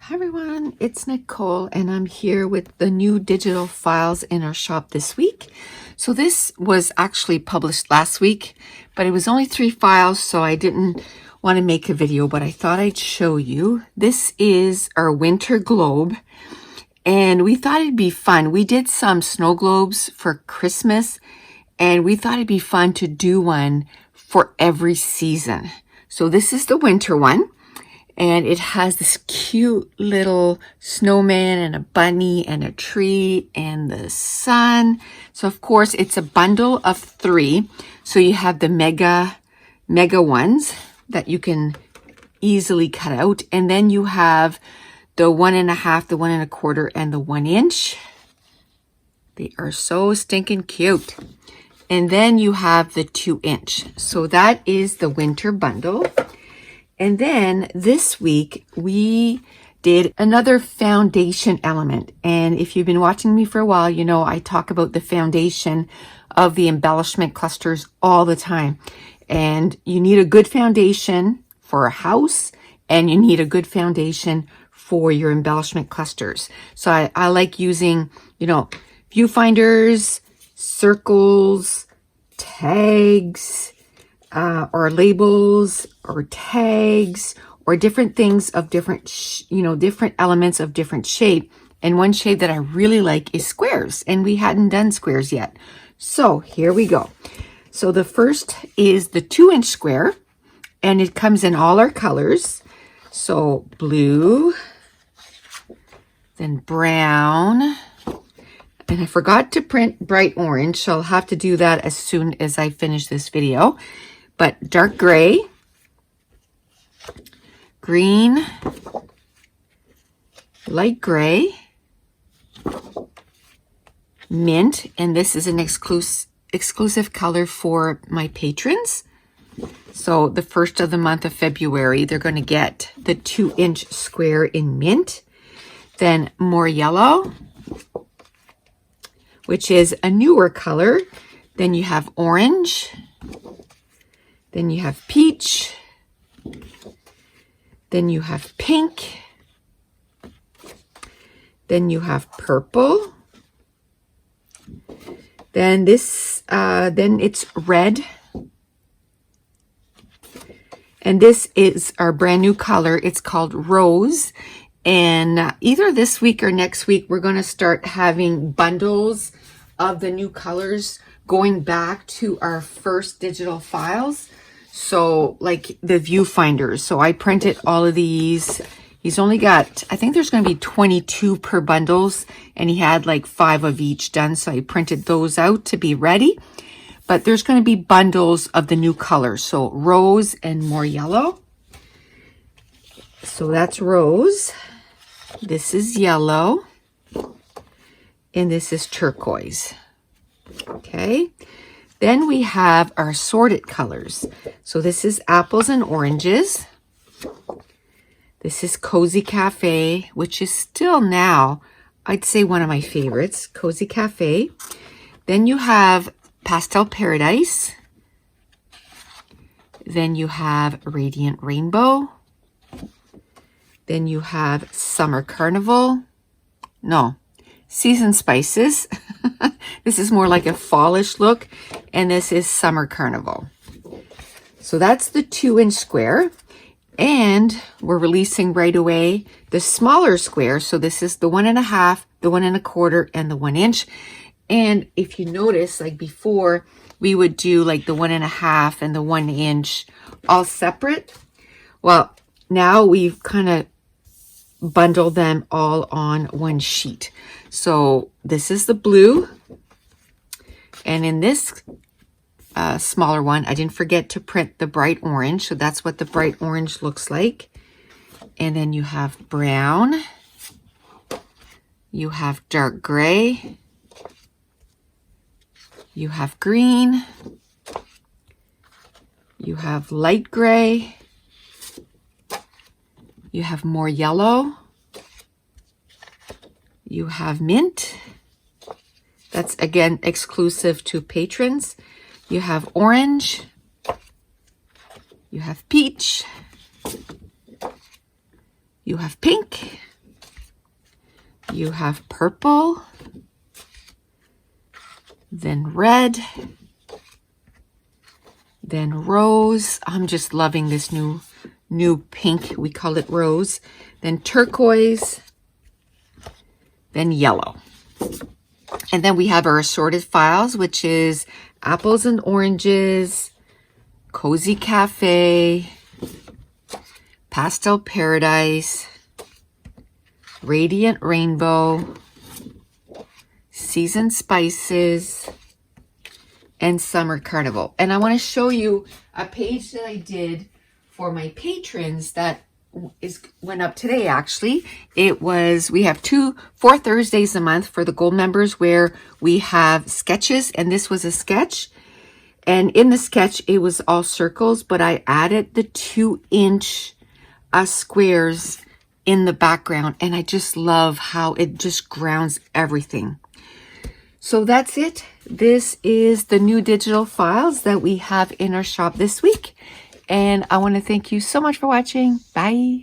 Hi everyone, it's Nicole and I'm here with the new digital files in our shop this week. So this was actually published last week, but it was only 3 files, so I didn't want to make a video, but I thought I'd show you. This is our winter globe and we thought it'd be fun. We did some snow globes for Christmas and we thought it'd be fun to do one for every season. So this is the winter one. And it has this cute little snowman and a bunny and a tree and the sun. So of course it's a bundle of 3. So you have the mega ones that you can easily cut out. And then you have the 1.5, the 1 1/4, and the 1 inch. They are so stinking cute. And then you have the 2 inch. So that is the winter bundle. And then this week, we did another foundation element. And if you've been watching me for a while, you know I talk about the foundation of the embellishment clusters all the time. And you need a good foundation for a house, and you need a good foundation for your embellishment clusters. So I like using, viewfinders, circles, tags, or labels or tags or different things of different, different elements of different shape. And one shape that I really like is squares, and we hadn't done squares yet. So here we go. So the first is the 2 inch square, and it comes in all our colors. So blue, then brown, and I forgot to print bright orange, so I'll have to do that as soon as I finish this video. But dark gray, green, light gray, mint, and this is an exclusive color for my patrons. So the first of the month of February, they're going to get the 2 inch square in mint. Then more yellow, which is a newer color. Then you have orange. Then you have peach. Then you have pink. Then you have purple. Then then it's red. And this is our brand new color. It's called rose. And either this week or next week, we're going to start having bundles of the new colors going back to our first digital files. So like the viewfinders. So I printed all of these. He's only got, I think there's going to be 22 per bundles, and he had like 5 of each done. So I printed those out to be ready. But there's going to be bundles of the new colors. So rose and more yellow. So that's rose. This is yellow. And this is turquoise. Okay. Then we have our sorted colors. So this is apples and oranges. This is Cozy Cafe, which is still now, I'd say, one of my favorites, Cozy Cafe. Then you have Pastel Paradise. Then you have Radiant Rainbow. Then you have Summer Carnival. No, Season Spices. This is more like a fallish look. And this is Summer Carnival. So that's the 2 inch square. And we're releasing right away the smaller square. So this is the 1.5, the 1 1/4, and the 1 inch. And if you notice, like before, we would do like the 1.5 and the 1 inch all separate. Well, now we've kind of bundled them all on one sheet. So this is the blue. And in this smaller one, I didn't forget to print the bright orange. So that's what the bright orange looks like. And then you have brown. You have dark gray. You have green. You have light gray. You have more yellow. You have mint. That's again exclusive to patrons. You have orange. You have peach. You have pink. you have purple, then red, then rose. I'm just loving this new pink. We call it rose. Then turquoise, then yellow. And then we have our assorted files, which is apples and oranges, cozy cafe, pastel paradise, radiant rainbow, seasoned spices, and summer carnival. And I want to show you a page that I did for my patrons that went up today. Actually, we have 4 Thursdays a month for the gold members where we have sketches, and this was a sketch, and in the sketch it was all circles, but I added the 2-inch squares in the background, and I just love how it just grounds everything. So that's it. This is the new digital files that we have in our shop this week. And I want to thank you so much for watching. Bye.